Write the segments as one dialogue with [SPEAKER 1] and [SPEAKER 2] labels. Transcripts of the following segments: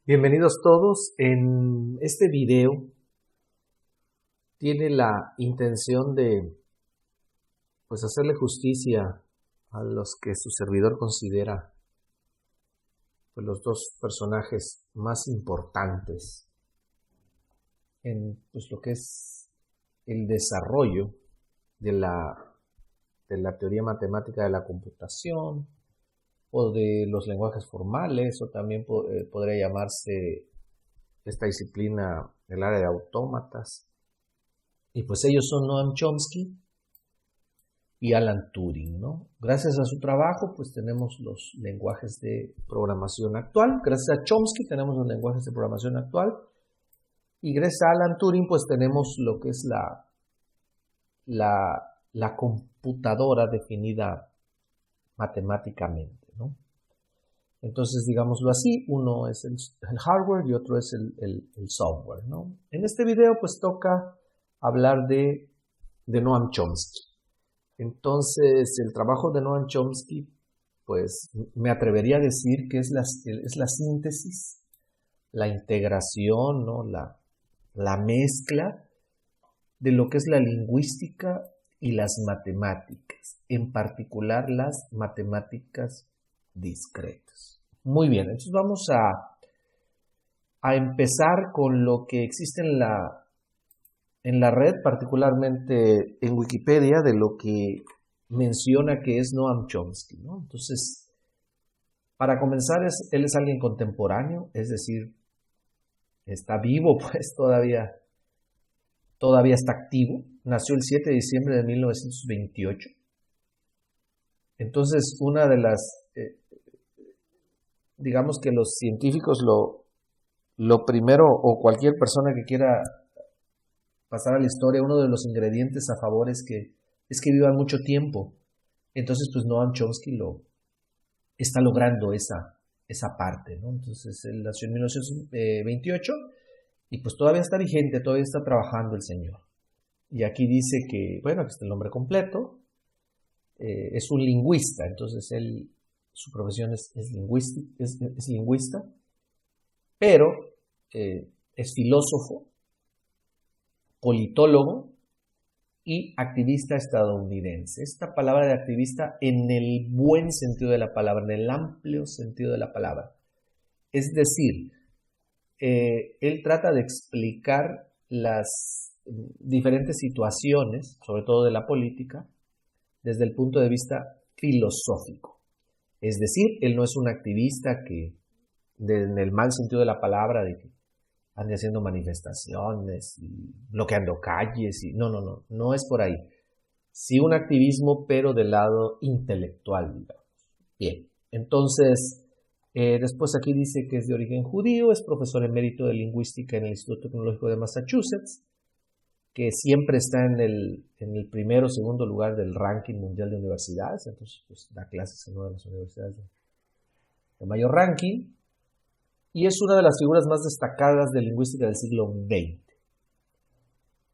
[SPEAKER 1] Bienvenidos todos. En este video tiene la intención de hacerle justicia a los que su servidor considera los dos personajes más importantes en lo que es el desarrollo de la teoría matemática de la computación o de los lenguajes formales, o también podría llamarse esta disciplina el área de autómatas. Y pues ellos son Noam Chomsky y Alan Turing, ¿no? Gracias a su trabajo, pues tenemos los lenguajes de programación actual. Gracias a Chomsky tenemos los lenguajes de programación actual. Y gracias a Alan Turing, pues tenemos lo que es la computadora definida matemáticamente, ¿no? Entonces, digámoslo así, uno es el hardware y otro es el software, ¿no? En este video, pues toca hablar de Noam Chomsky. Entonces, el trabajo de Noam Chomsky, pues me atrevería a decir que es la síntesis, la integración, ¿no? la mezcla de lo que es la lingüística y las matemáticas, en particular las matemáticas discretas. Muy bien, entonces vamos a empezar con lo que existe en la red, particularmente en Wikipedia, de lo que menciona que es Noam Chomsky, ¿no? Entonces, para comenzar, él es alguien contemporáneo, es decir, está vivo, pues todavía está activo. Nació el 7 de diciembre de 1928. Entonces, una de las, digamos que los científicos lo primero, o cualquier persona que quiera pasar a la historia, uno de los ingredientes a favor es que vivan mucho tiempo. Entonces, pues Noam Chomsky está logrando esa parte, ¿no? Entonces, él nació en 1928 y pues todavía está vigente, todavía está trabajando el señor. Y aquí dice que, bueno, aquí está el nombre completo, es un lingüista, entonces su profesión es lingüista, pero es filósofo, politólogo y activista estadounidense. Esta palabra de activista en el buen sentido de la palabra, en el amplio sentido de la palabra. Es decir, él trata de explicar las diferentes situaciones, sobre todo de la política, desde el punto de vista filosófico. Es decir, él no es un activista en el mal sentido de la palabra, de que ande haciendo manifestaciones y bloqueando calles. No es por ahí. Sí, un activismo, pero del lado intelectual, digamos. Bien, entonces, después aquí dice que es de origen judío, es profesor emérito de lingüística en el Instituto Tecnológico de Massachusetts, que siempre está en el primero o segundo lugar del ranking mundial de universidades. Entonces, pues, da clases en una de las universidades de mayor ranking. Y es una de las figuras más destacadas de lingüística del siglo XX.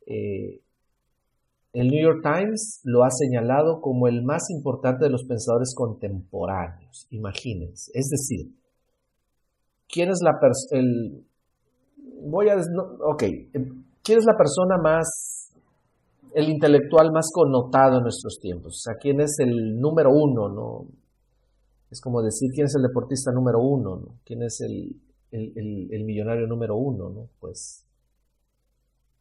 [SPEAKER 1] El New York Times lo ha señalado como el más importante de los pensadores contemporáneos. Imagínense. Es decir, ¿quién es la persona? ¿Quién es la persona el intelectual más connotado en nuestros tiempos? O sea, ¿quién es el número uno, no? Es como decir, ¿quién es el deportista número uno, no? ¿Quién es el millonario número uno, no? Pues,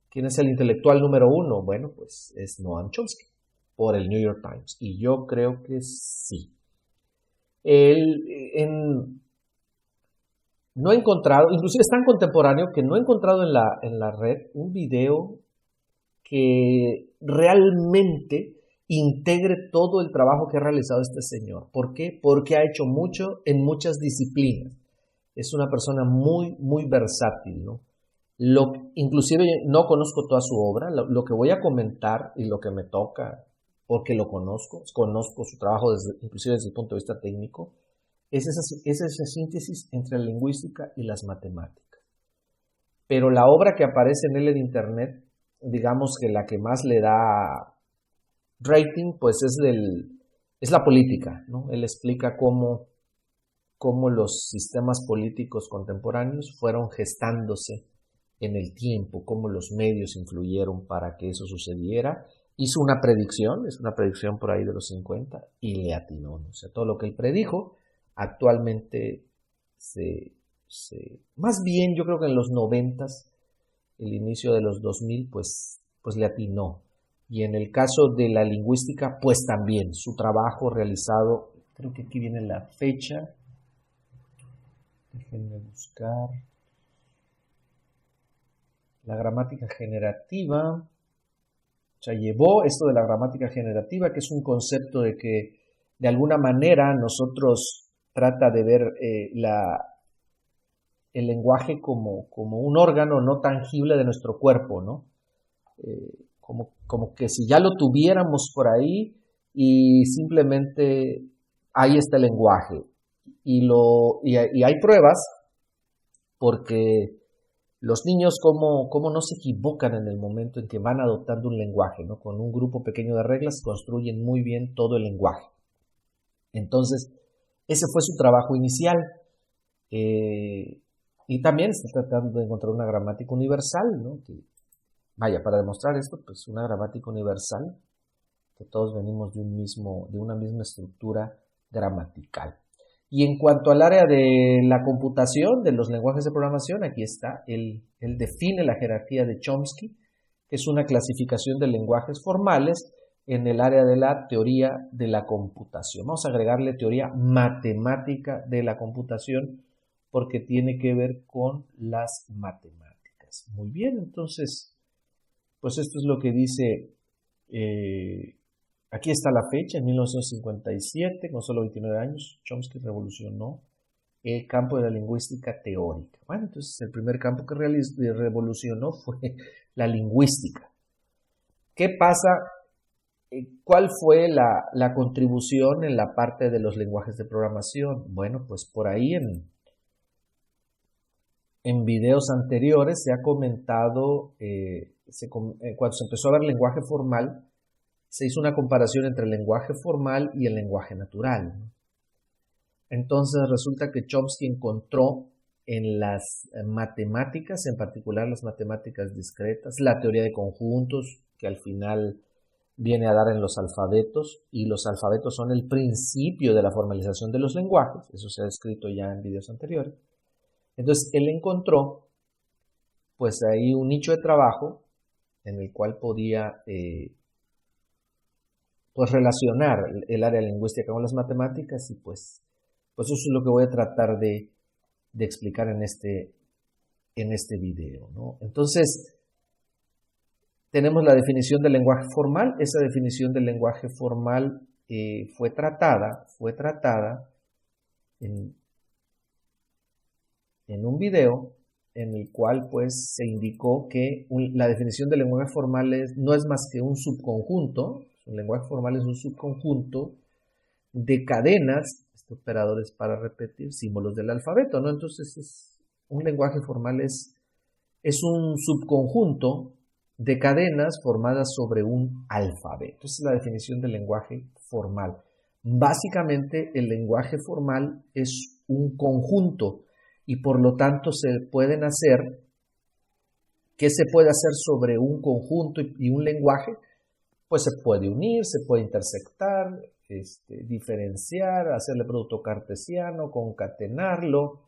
[SPEAKER 1] ¿quién es el intelectual número uno? Bueno, pues es Noam Chomsky, por el New York Times. Y yo creo que sí. No he encontrado, inclusive es tan contemporáneo que no he encontrado en la red un video que realmente integre todo el trabajo que ha realizado este señor. ¿Por qué? Porque ha hecho mucho en muchas disciplinas. Es una persona muy, muy versátil, ¿no? Inclusive no conozco toda su obra. Lo que voy a comentar y lo que me toca, porque lo conozco su trabajo inclusive desde el punto de vista técnico, es esa síntesis entre la lingüística y las matemáticas. Pero la obra que aparece en él en internet, digamos que la que más le da rating, pues es la política, ¿no? Él explica cómo cómo los sistemas políticos contemporáneos fueron gestándose en el tiempo, cómo los medios influyeron para que eso sucediera. Hizo una predicción, es una predicción por ahí de los 50, y le atinó, ¿no? O sea, todo lo que él predijo actualmente más bien yo creo que en los 90s, el inicio de los 2000, pues le atinó. Y en el caso de la lingüística, pues también su trabajo realizado, creo que aquí viene la fecha, déjenme buscar, la gramática generativa, o sea, llevó esto de la gramática generativa, que es un concepto de que de alguna manera nosotros trata de ver el lenguaje como un órgano no tangible de nuestro cuerpo, ¿no? Como que si ya lo tuviéramos por ahí y simplemente ahí está el lenguaje. Y hay pruebas porque los niños cómo no se equivocan en el momento en que van adoptando un lenguaje, ¿no? Con un grupo pequeño de reglas construyen muy bien todo el lenguaje. Entonces, ese fue su trabajo inicial. Y también está tratando de encontrar una gramática universal, ¿no? Vaya, para demostrar esto, pues una gramática universal, que todos venimos de una misma estructura gramatical. Y en cuanto al área de la computación, de los lenguajes de programación, aquí está, él define la jerarquía de Chomsky, que es una clasificación de lenguajes formales en el área de la teoría de la computación. Vamos a agregarle teoría matemática de la computación, porque tiene que ver con las matemáticas. Muy bien, entonces, pues esto es lo que dice, aquí está la fecha, en 1957, con solo 29 años, Chomsky revolucionó el campo de la lingüística teórica. Bueno, entonces el primer campo que revolucionó fue la lingüística. ¿Qué pasa? ¿Cuál fue la contribución en la parte de los lenguajes de programación? Bueno, pues por ahí en videos anteriores se ha comentado, cuando se empezó a ver lenguaje formal, se hizo una comparación entre el lenguaje formal y el lenguaje natural. Entonces resulta que Chomsky encontró en las matemáticas, en particular las matemáticas discretas, la teoría de conjuntos, que al final viene a dar en los alfabetos, y los alfabetos son el principio de la formalización de los lenguajes, eso se ha escrito ya en videos anteriores. Entonces él encontró pues ahí un nicho de trabajo en el cual podía pues relacionar el área lingüística con las matemáticas, y pues eso es lo que voy a tratar de explicar en este video, ¿no? Entonces, tenemos la definición del lenguaje formal. Esa definición del lenguaje formal fue tratada en un video en el cual pues se indicó que la definición del lenguaje formal no es más que un subconjunto. Un lenguaje formal es un subconjunto de cadenas, operadores para repetir símbolos del alfabeto, ¿no? Entonces un lenguaje formal es un subconjunto de cadenas formadas sobre un alfabeto. Esa es la definición del lenguaje formal. Básicamente el lenguaje formal es un conjunto, y por lo tanto ¿qué se puede hacer sobre un conjunto y un lenguaje? Pues se puede unir, se puede intersectar, diferenciar, hacerle producto cartesiano, concatenarlo,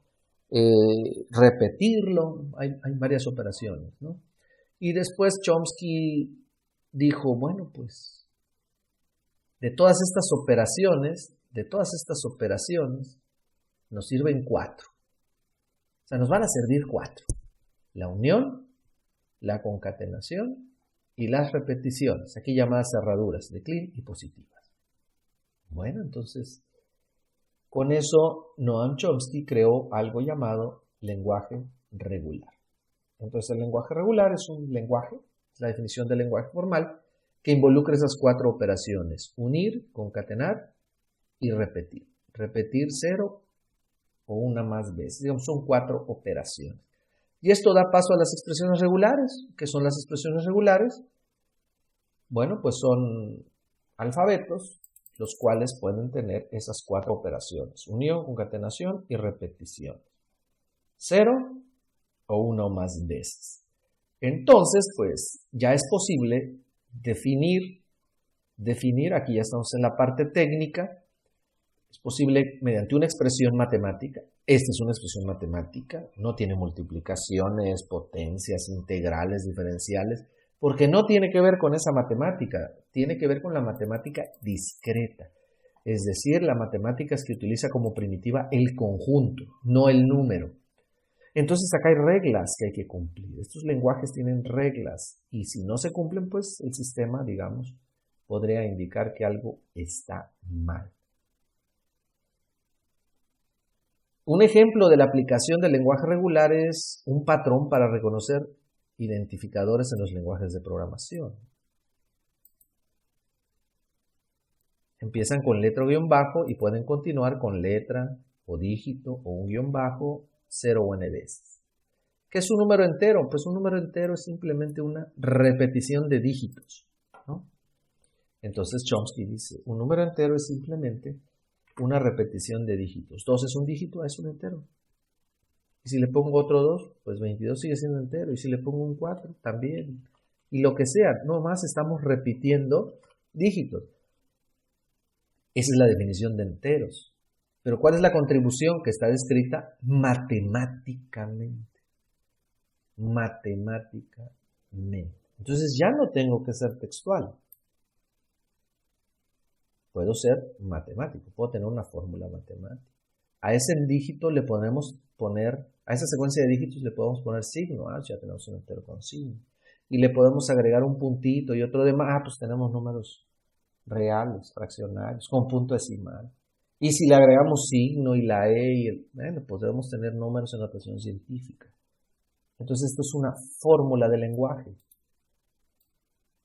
[SPEAKER 1] repetirlo. Hay varias operaciones, ¿no? Y después Chomsky dijo, bueno, pues de todas estas operaciones nos sirven 4. O sea, nos van a servir 4. La unión, la concatenación y las repeticiones, aquí llamadas cerraduras de Kleene y positivas. Bueno, entonces, con eso Noam Chomsky creó algo llamado lenguaje regular. Entonces, el lenguaje regular es un lenguaje, es la definición del lenguaje formal, que involucra esas 4 operaciones: unir, concatenar y repetir. Repetir 0 o una más veces. Digamos, son 4 operaciones. Y esto da paso a las expresiones regulares. ¿Qué son las expresiones regulares? Bueno, pues son alfabetos los cuales pueden tener esas 4 operaciones: unión, concatenación y repetición. 0 o una o más veces. Entonces, pues, ya es posible definir, aquí ya estamos en la parte técnica, es posible mediante una expresión matemática. Esta es una expresión matemática, no tiene multiplicaciones, potencias, integrales, diferenciales, porque no tiene que ver con esa matemática, tiene que ver con la matemática discreta. Es decir, la matemática es que utiliza como primitiva el conjunto, no el número. Entonces acá hay reglas que hay que cumplir. Estos lenguajes tienen reglas y si no se cumplen, pues el sistema, digamos, podría indicar que algo está mal. Un ejemplo de la aplicación del lenguaje regular es un patrón para reconocer identificadores en los lenguajes de programación. Empiezan con letra o guión bajo y pueden continuar con letra o dígito o un guión bajo 0 o n veces. ¿Qué es un número entero? Pues un número entero es simplemente una repetición de dígitos, ¿no? Entonces Chomsky dice, un número entero es simplemente una repetición de dígitos. 2 es un dígito, es un entero. Y si le pongo otro 2, pues 22 sigue siendo entero. Y si le pongo un 4, también. Y lo que sea, no más estamos repitiendo dígitos. Esa es la definición de enteros. Pero ¿cuál es la contribución que está descrita matemáticamente? Matemáticamente. Entonces ya no tengo que ser textual. Puedo ser matemático, puedo tener una fórmula matemática. A ese dígito le podemos poner, a esa secuencia de dígitos le podemos poner signo, ya tenemos un entero con signo. Y le podemos agregar un puntito y otro demás, pues tenemos números reales, fraccionarios, con punto decimal. Y si le agregamos signo y la E, podremos tener números en notación científica. Entonces esto es una fórmula de lenguaje.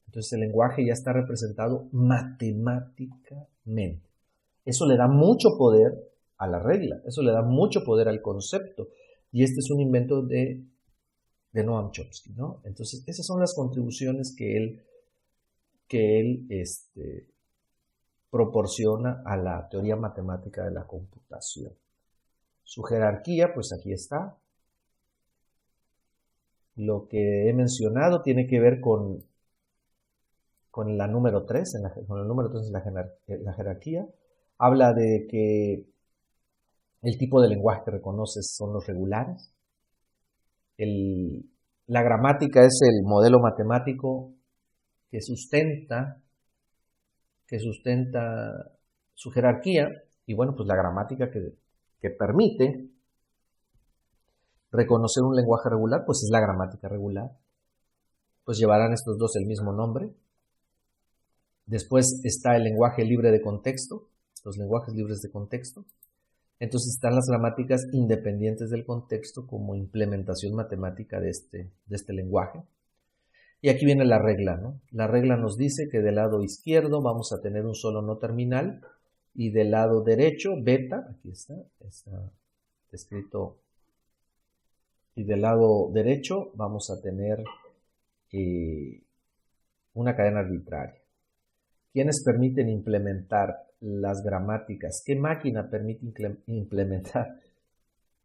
[SPEAKER 1] Entonces el lenguaje ya está representado matemáticamente. Eso le da mucho poder a la regla, eso le da mucho poder al concepto. Y este es un invento de Noam Chomsky, ¿no? Entonces esas son las contribuciones que él proporciona a la teoría matemática de la computación. Su jerarquía, pues aquí está. Lo que he mencionado tiene que ver con la número 3, con el número 3 en la jerarquía. Habla de que el tipo de lenguaje que reconoces son los regulares. La gramática es el modelo matemático que sustenta su jerarquía. Y bueno, pues la gramática que permite reconocer un lenguaje regular, pues es la gramática regular. Pues llevarán estos dos el mismo nombre. Después está el lenguaje libre de contexto, los lenguajes libres de contexto. Entonces están las gramáticas independientes del contexto como implementación matemática de este lenguaje. Y aquí viene la regla, ¿no? La regla nos dice que del lado izquierdo vamos a tener un solo no terminal y del lado derecho, beta, aquí está escrito, y del lado derecho vamos a tener una cadena arbitraria. ¿Quiénes permiten implementar las gramáticas? ¿Qué máquina permite implementar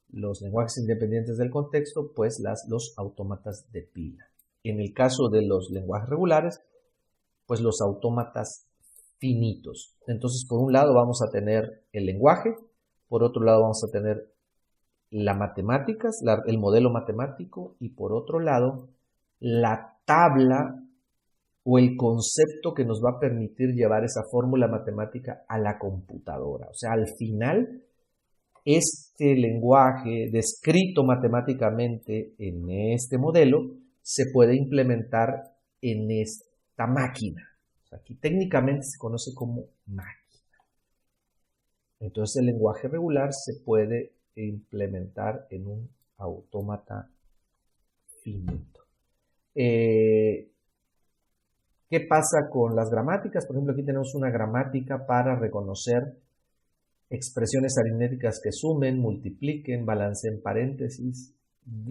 [SPEAKER 1] los lenguajes independientes del contexto? Pues los autómatas de pila. En el caso de los lenguajes regulares, pues los autómatas finitos. Entonces, por un lado vamos a tener el lenguaje, por otro lado vamos a tener las matemáticas, el modelo matemático, y por otro lado, la tabla o el concepto que nos va a permitir llevar esa fórmula matemática a la computadora. O sea, al final, este lenguaje descrito matemáticamente en este modelo se puede implementar en esta máquina. O sea, aquí técnicamente se conoce como máquina. Entonces el lenguaje regular se puede implementar en un autómata finito. ¿Qué pasa con las gramáticas? Por ejemplo, aquí tenemos una gramática para reconocer expresiones aritméticas que sumen, multipliquen, balanceen paréntesis,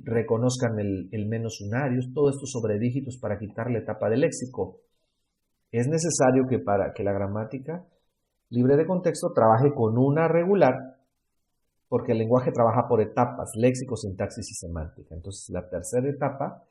[SPEAKER 1] reconozcan el menos unarios, todo esto sobre dígitos para quitar la etapa del léxico. Es necesario que para que la gramática libre de contexto trabaje con una regular, porque el lenguaje trabaja por etapas, léxico, sintaxis y semántica. Entonces, la tercera etapa